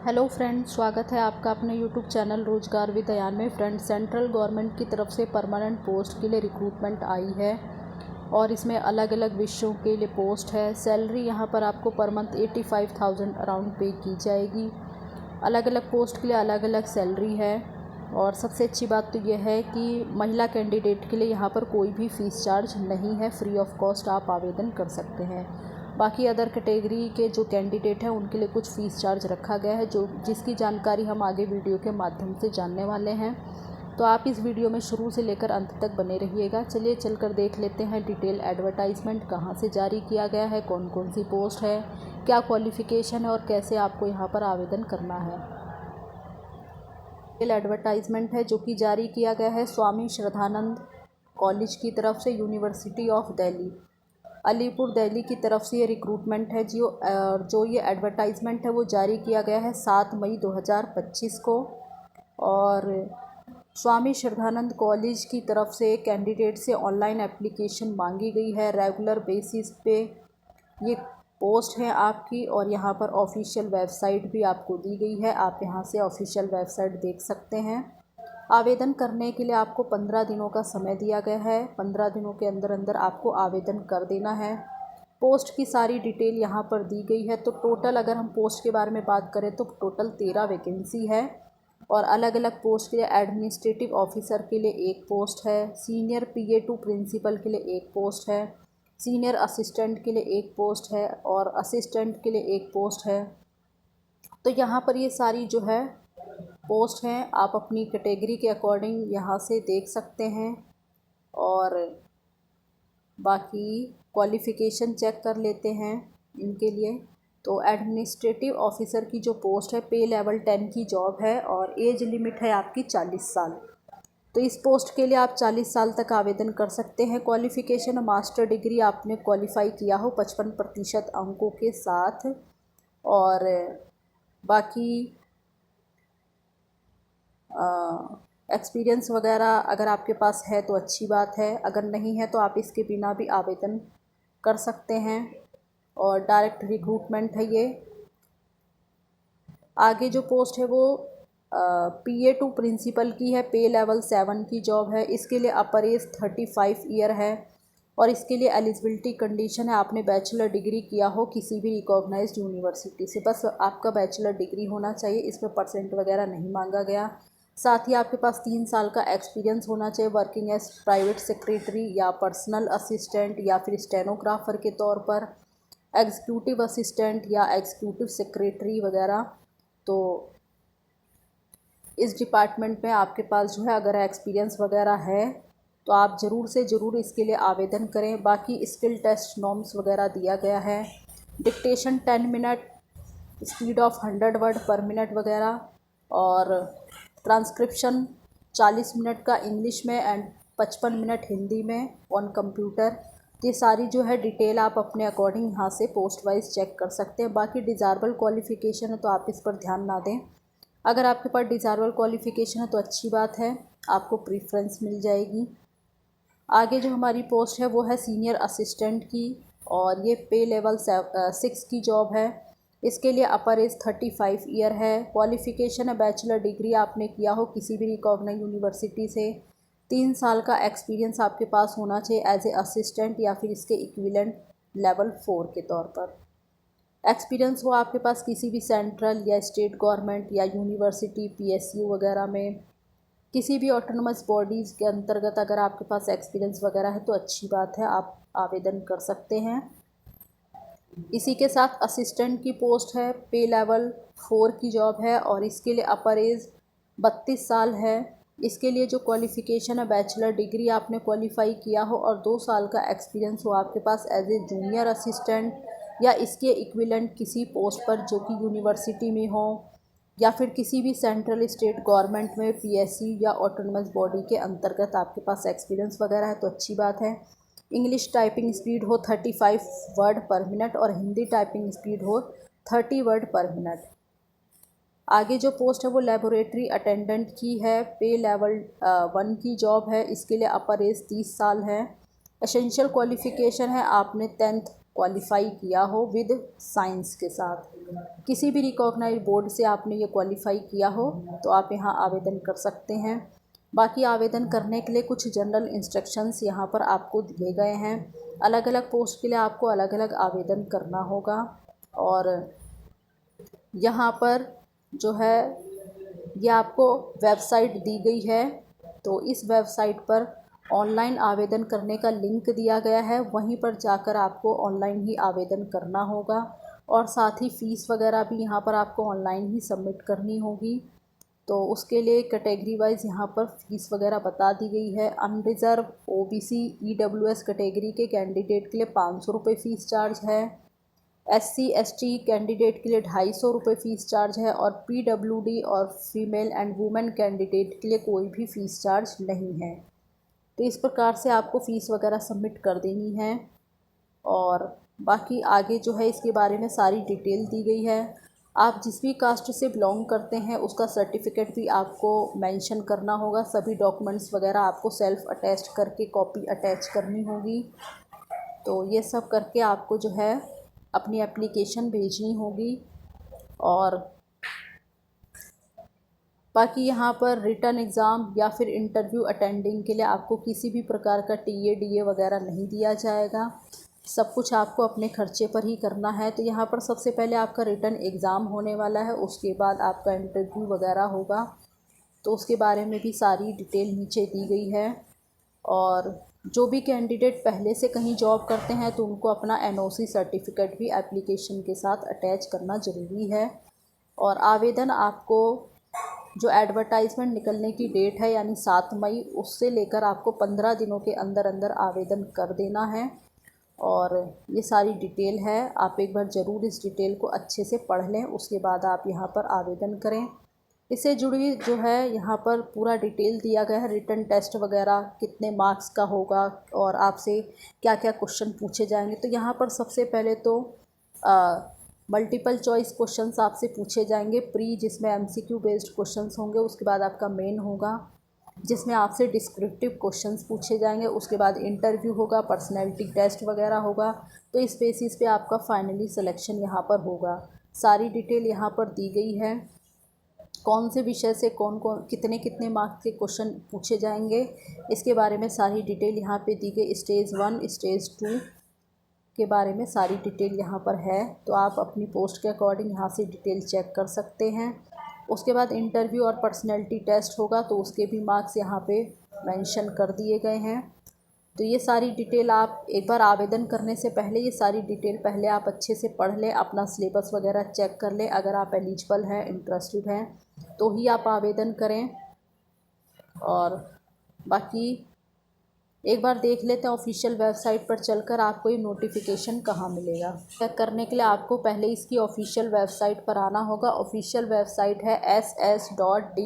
Hello friends, स्वागत है आपका अपने यूट्यूब चैनल रोजगार विद अयान में। फ्रेंड्स, सेंट्रल गवर्नमेंट की तरफ से परमानेंट पोस्ट के लिए रिक्रूटमेंट आई है और इसमें अलग अलग विषयों के लिए पोस्ट है। सैलरी यहाँ पर आपको पर मंथ 85,000 अराउंड पे की जाएगी। अलग अलग पोस्ट के लिए अलग अलग सैलरी है और सबसे अच्छी बात तो यह है कि महिला कैंडिडेट के लिए यहाँ पर कोई भी फ़ीस चार्ज नहीं है, फ्री ऑफ कॉस्ट आप आवेदन कर सकते हैं। बाकी अदर कैटेगरी के जो कैंडिडेट हैं उनके लिए कुछ फ़ीस चार्ज रखा गया है, जिसकी जानकारी हम आगे वीडियो के माध्यम से जानने वाले हैं। तो आप इस वीडियो में शुरू से लेकर अंत तक बने रहिएगा। चलिए चलकर देख लेते हैं डिटेल एडवर्टाइजमेंट कहाँ से जारी किया गया है, कौन कौन सी पोस्ट है, क्या क्वालिफ़िकेशन है और कैसे आपको यहाँ पर आवेदन करना है। डिटेल एडवर्टाइजमेंट है जो कि जारी किया गया है स्वामी श्रद्धानंद कॉलेज की तरफ से, यूनिवर्सिटी ऑफ दिल्ली, अलीपुर दिल्ली की तरफ से ये रिक्रूटमेंट है। जो ये एडवर्टाइजमेंट है वो जारी किया गया है 7 मई 2025 को। और स्वामी श्रद्धानंद कॉलेज की तरफ से कैंडिडेट से ऑनलाइन एप्लीकेशन मांगी गई है। रेगुलर बेसिस पे ये पोस्ट है आपकी और यहाँ पर ऑफिशियल वेबसाइट भी आपको दी गई है। आप यहाँ से ऑफिशियल वेबसाइट देख सकते हैं। आवेदन करने के लिए आपको 15 दिनों का समय दिया गया है। 15 दिनों के अंदर अंदर आपको आवेदन कर देना है। पोस्ट की सारी डिटेल यहाँ पर दी गई है। तो टोटल अगर हम पोस्ट के बारे में बात करें तो टोटल 13 वैकेंसी है और अलग अलग पोस्ट के लिए एडमिनिस्ट्रेटिव ऑफिसर के लिए एक पोस्ट है, सीनियर PA2 प्रिंसिपल के लिए एक पोस्ट है, सीनियर असिस्टेंट के लिए एक पोस्ट है और असिस्टेंट के लिए एक पोस्ट है। तो यहाँ पर ये सारी जो है पोस्ट हैं, आप अपनी कैटेगरी के अकॉर्डिंग यहाँ से देख सकते हैं। और बाकी क्वालिफ़िकेशन चेक कर लेते हैं इनके लिए। तो एडमिनिस्ट्रेटिव ऑफिसर की जो पोस्ट है, पे लेवल 10 की जॉब है और एज लिमिट है आपकी 40 साल। तो इस पोस्ट के लिए आप 40 साल तक आवेदन कर सकते हैं। क्वालिफ़िकेशन मास्टर डिग्री आपने क्वालिफ़ाई किया हो 55% अंकों के साथ। और बाकी एक्सपीरियंस वगैरह अगर आपके पास है तो अच्छी बात है, अगर नहीं है तो आप इसके बिना भी आवेदन कर सकते हैं और डायरेक्ट रिक्रूटमेंट है ये। आगे जो पोस्ट है वो PA2 प्रिंसिपल की है, पे लेवल 7 की जॉब है। इसके लिए अपर एज 35 ईयर है और इसके लिए एलिजिबिलिटी कंडीशन है आपने बैचलर डिग्री किया हो किसी भी रिकॉग्नाइज्ड यूनिवर्सिटी से। बस आपका बैचलर डिग्री होना चाहिए, इसमें परसेंट वगैरह नहीं मांगा गया। साथ ही आपके पास 3 साल का एक्सपीरियंस होना चाहिए वर्किंग एज प्राइवेट सेक्रेटरी या पर्सनल असिस्टेंट या फिर स्टेनोग्राफर के तौर पर, एग्जीक्यूटिव असिस्टेंट या एग्जीक्यूटिव सेक्रेटरी वगैरह। तो इस डिपार्टमेंट में आपके पास जो है अगर एक्सपीरियंस वगैरह है तो आप ज़रूर से ज़रूर इसके लिए आवेदन करें। बाकी स्किल टेस्ट नॉर्म्स वगैरह दिया गया है। Dictation 10 minute, speed of 100 word पर मिनट वगैरह, और ट्रांसक्रिप्शन 40 मिनट का इंग्लिश में एंड 55 मिनट हिंदी में ऑन कंप्यूटर। ये सारी जो है डिटेल आप अपने अकॉर्डिंग यहाँ से पोस्ट वाइज चेक कर सकते हैं। बाकी डिज़ायरेबल क्वालिफ़िकेशन है तो आप इस पर ध्यान ना दें। अगर आपके पास डिज़ायरेबल क्वालिफ़िकेशन है तो अच्छी बात है, आपको प्रीफ्रेंस मिल जाएगी। आगे जो हमारी पोस्ट है वो है सीनियर असिस्टेंट की और ये पे लेवल 6 की जॉब है। इसके लिए अपर एज 35 ईयर है। क्वालिफ़िकेशन है बैचलर डिग्री आपने किया हो किसी भी रिकॉग्नाइज्ड यूनिवर्सिटी से। 3 साल का एक्सपीरियंस आपके पास होना चाहिए एज ए असिस्टेंट या फिर इसके इक्विवेलेंट लेवल 4 के तौर पर। एक्सपीरियंस हो आपके पास किसी भी सेंट्रल या स्टेट गवर्नमेंट या यूनिवर्सिटी PSU वगैरह में, किसी भी ऑटोनमस बॉडीज़ के अंतर्गत अगर आपके पास एक्सपीरियंस वगैरह है तो अच्छी बात है, आप आवेदन कर सकते हैं। इसी के साथ असिस्टेंट की पोस्ट है, पे लेवल 4 की जॉब है और इसके लिए अपर एज 32 साल है। इसके लिए जो क्वालिफ़िकेशन है बैचलर डिग्री आपने क्वालिफ़ाई किया हो और 2 साल का एक्सपीरियंस हो आपके पास एज ए जूनियर असिस्टेंट या इसके इक्विवेलेंट किसी पोस्ट पर जो कि यूनिवर्सिटी में हो या फिर किसी भी सेंट्रल स्टेट गवर्नमेंट में PSU या ऑटोनमस बॉडी के अंतर्गत आपके पास एक्सपीरियंस वगैरह है तो अच्छी बात है। इंग्लिश टाइपिंग स्पीड हो 35 वर्ड पर मिनट और हिंदी टाइपिंग स्पीड हो 30 वर्ड पर मिनट। आगे जो पोस्ट है वो लेबोरेटरी अटेंडेंट की है, पे लेवल 1 की जॉब है। इसके लिए अपर एज 30 साल है। एसेंशियल क्वालिफ़िकेशन है आपने 10th क्वालिफ़ाई किया हो विद साइंस के साथ। किसी भी रिकॉग्नाइज्ड बोर्ड से आपने ये क्वालिफ़ाई किया हो तो आप यहाँ आवेदन कर सकते हैं। बाकी आवेदन करने के लिए कुछ जनरल इंस्ट्रक्शंस यहाँ पर आपको दिए गए हैं। अलग अलग पोस्ट के लिए आपको अलग अलग आवेदन करना होगा। और यहाँ पर जो है ये आपको वेबसाइट दी गई है, तो इस वेबसाइट पर ऑनलाइन आवेदन करने का लिंक दिया गया है, वहीं पर जाकर आपको ऑनलाइन ही आवेदन करना होगा। और साथ ही फ़ीस वगैरह भी यहाँ पर आपको ऑनलाइन ही सबमिट करनी होगी। तो उसके लिए कैटेगरी वाइज यहाँ पर फ़ीस वगैरह बता दी गई है। अनरिज़र्व, ओबीसी, ईडब्ल्यूएस कैटेगरी के कैंडिडेट के लिए 500 रुपये फ़ीस चार्ज है। एससी एसटी कैंडिडेट के लिए 250 रुपये फ़ीस चार्ज है। और पीडब्ल्यूडी और फीमेल एंड वुमेन कैंडिडेट के लिए कोई भी फ़ीस चार्ज नहीं है। तो इस प्रकार से आपको फ़ीस वगैरह सबमिट कर देनी है। और बाकी आगे जो है इसके बारे में सारी डिटेल दी गई है। आप जिस भी कास्ट से बिलोंग करते हैं उसका सर्टिफिकेट भी आपको मेंशन करना होगा। सभी डॉक्यूमेंट्स वगैरह आपको सेल्फ़ अटैच करके कॉपी अटैच करनी होगी। तो ये सब करके आपको जो है अपनी एप्लीकेशन भेजनी होगी। और बाकी यहाँ पर रिटन एग्ज़ाम या फिर इंटरव्यू अटेंडिंग के लिए आपको किसी भी प्रकार का टीए डीए वगैरह नहीं दिया जाएगा। सब कुछ आपको अपने खर्चे पर ही करना है। तो यहाँ पर सबसे पहले आपका रिटन एग्ज़ाम होने वाला है, उसके बाद आपका इंटरव्यू वगैरह होगा। तो उसके बारे में भी सारी डिटेल नीचे दी गई है। और जो भी कैंडिडेट पहले से कहीं जॉब करते हैं तो उनको अपना एनओसी सर्टिफिकेट भी एप्लीकेशन के साथ अटैच करना ज़रूरी है। और आवेदन आपको जो एडवर्टाइजमेंट निकलने की डेट है यानी 7 मई, उससे लेकर आपको 15 दिनों के अंदर अंदर आवेदन कर देना है। और ये सारी डिटेल है, आप एक बार ज़रूर इस डिटेल को अच्छे से पढ़ लें, उसके बाद आप यहाँ पर आवेदन करें। इससे जुड़ी जो है यहाँ पर पूरा डिटेल दिया गया है, रिटन टेस्ट वगैरह कितने मार्क्स का होगा और आपसे क्या क्या क्वेश्चन पूछे जाएंगे। तो यहाँ पर सबसे पहले तो मल्टीपल चॉइस क्वेश्चंस आपसे पूछे जाएंगे प्री, जिसमें एमसीक्यू बेस्ड क्वेश्चंस होंगे। उसके बाद आपका मेन होगा जिसमें आपसे डिस्क्रिप्टिव क्वेश्चंस पूछे जाएंगे। उसके बाद इंटरव्यू होगा, पर्सनैलिटी टेस्ट वगैरह होगा। तो इस बेसिस पे आपका फाइनली सिलेक्शन यहाँ पर होगा। सारी डिटेल यहाँ पर दी गई है, कौन से विषय से कौन कौन कितने कितने मार्क्स के क्वेश्चन पूछे जाएंगे, इसके बारे में सारी डिटेल यहाँ पे दी गई। स्टेज 1 स्टेज 2 के बारे में सारी डिटेल यहाँ पर है। तो आप अपनी पोस्ट के अकॉर्डिंग यहाँ से डिटेल चेक कर सकते हैं। उसके बाद इंटरव्यू और पर्सनैलिटी टेस्ट होगा, तो उसके भी मार्क्स यहाँ पे मेंशन कर दिए गए हैं। तो ये सारी डिटेल आप एक बार आवेदन करने से पहले ये सारी डिटेल पहले आप अच्छे से पढ़ लें, अपना सिलेबस वगैरह चेक कर लें। अगर आप एलिजिबल हैं, इंटरेस्टेड हैं तो ही आप आवेदन करें। और बाकी एक बार देख लेते हैं ऑफिशियल वेबसाइट पर चलकर आपको ये नोटिफिकेशन कहाँ मिलेगा। चेक करने के लिए आपको पहले इसकी ऑफिशियल वेबसाइट पर आना होगा। ऑफिशियल वेबसाइट है ss.du.ac.in।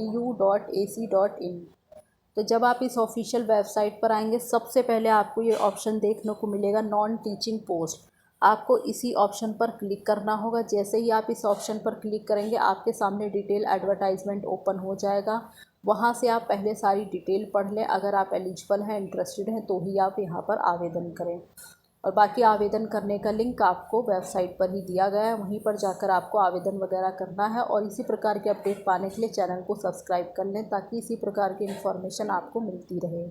तो जब आप इस ऑफिशियल वेबसाइट पर आएंगे सबसे पहले आपको ये ऑप्शन देखने को मिलेगा, नॉन टीचिंग पोस्ट। आपको इसी ऑप्शन पर क्लिक करना होगा। जैसे ही आप इस ऑप्शन पर क्लिक करेंगे आपके सामने डिटेल एडवर्टाइजमेंट ओपन हो जाएगा। वहाँ से आप पहले सारी डिटेल पढ़ लें। अगर आप एलिजिबल हैं, इंटरेस्टेड हैं तो ही आप यहाँ पर आवेदन करें। और बाकी आवेदन करने का लिंक आपको वेबसाइट पर ही दिया गया है, वहीं पर जाकर आपको आवेदन वगैरह करना है। और इसी प्रकार के अपडेट पाने के लिए चैनल को सब्सक्राइब कर लें ताकि इसी प्रकार की इन्फॉर्मेशन आपको मिलती रहे।